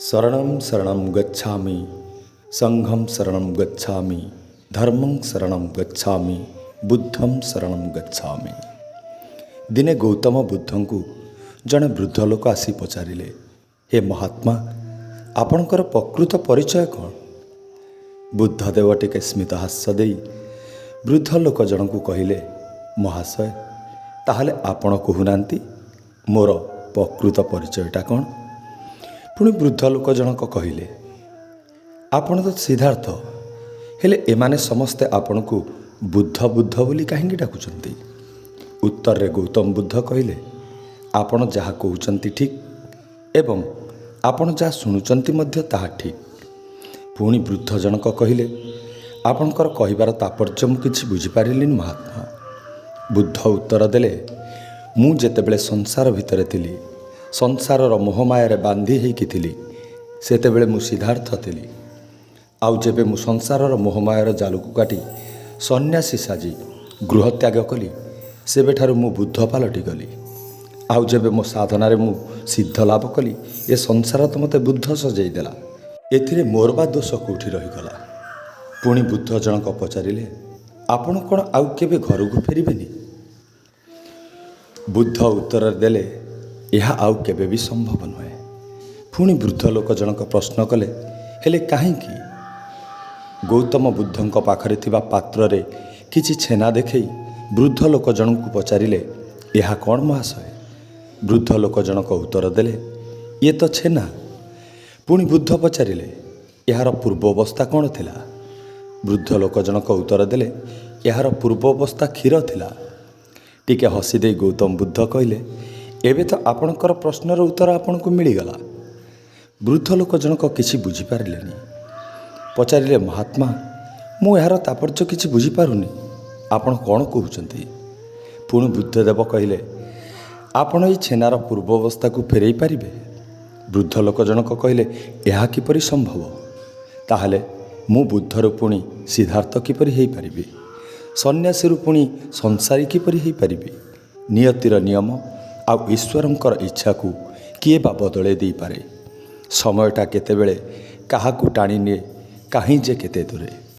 शरणं शरणं गच्छामि संघं शरणं गच्छामि धर्मं शरणं गच्छामि बुद्धं शरणं गच्छामि। दिने गौतम बुद्ध को जड़े वृद्ध लोक आसी पचारे, हे महात्मा आपणकर प्रकृत परिचय कौन? बुद्धदेव टिके स्मित हास्य दे वृद्ध लोक जन को कहले, महाशय ताहले आपण कहूनांती मोर प्रकृत परिचयटा कौन? पुणी वृद्ध लोक जनक कहले, आपण तो सिद्धार्थ, हेले एमाने समस्ते आपण को बुद्ध बुद्ध बोली कहीं डाकुचंती? उत्तर रे गौतम बुद्ध कहले, आपण जहाँ कहउचंती ठीक एवं आपण जहाँ शुणुचंती मध्य ताहा ठीक। पुणी वृद्ध जनक कहले, आपणकर कहिबार तात्पर्य मु किछि बुझिपारिलिनि महात्मा। बुद्ध उत्तर देले, मु जेतेबेले संसार भितर थिली, संसारर मोहमायारे बांधी होइकी थिली, सेतेबेले मु सिद्धार्थ थिली। आउ जेबे मु संसारर मोहमायार जालुकु काटी सन्यासी साजी गृह त्याग कली, सेबेठारु मु बुद्ध पालटी गली। आउ जेबे मो साधनारे मु सिद्ध लाभ कली, ए संसार तो मते बुद्ध सजाई देला, एथिरे मोर बा दोष कोठी रहीगला। पुणी बुद्ध जनक पचारिले, आपण कोन आउ केबे घरकु फेरिबेनी? बुद्ध उत्तर देले, यह आउ केबे भी संभव नुहे। पुणी वृद्ध लोक जनक प्रश्न कले, हेले काहींकी? गौतम बुद्धंक पाखरे थिबा पात्र रे किछि छेना देखई वृद्ध लोक जनक पचारिले, यह कौन महाशय? वृद्ध लोक जनक उत्तर देले, ये तो छेना। पुणी बुद्ध पचारिले, यार पूर्व अवस्था कौन थिला? वृद्ध लोक जनक उत्तर देले, यार पूर्व अवस्था क्षीर थिला। टिके हसी दे गौतम बुद्ध कहले, एबे तो आपणकर प्रश्नर उत्तर आपनको मिलीगला। वृद्ध लोक जनक किछि बुझिपारिलेनी, पचारिले, महात्मा मु यार तात्पर्य किछि बुझिपारुनी, आपण कौन कहउचंती? पुणी बुद्धदेव कहले, आपण ई छेनार पूर्व अवस्था को फेरई पारिबे? वृद्ध लोक जनक कहले, यह किपरि संभव? ताहले मु बुद्धरु पुणी सिद्धार्थ किपरि हेई पारिबे? सन्यासी पुणी संसारी किपरि हेई पारिबे? नियतिर नियम आउ ईश्वरंकर इच्छा को किए बा बदले दे पारे? समयटा केतेबेले काहाकू टाणी निए, काहीं जे केते दूरे।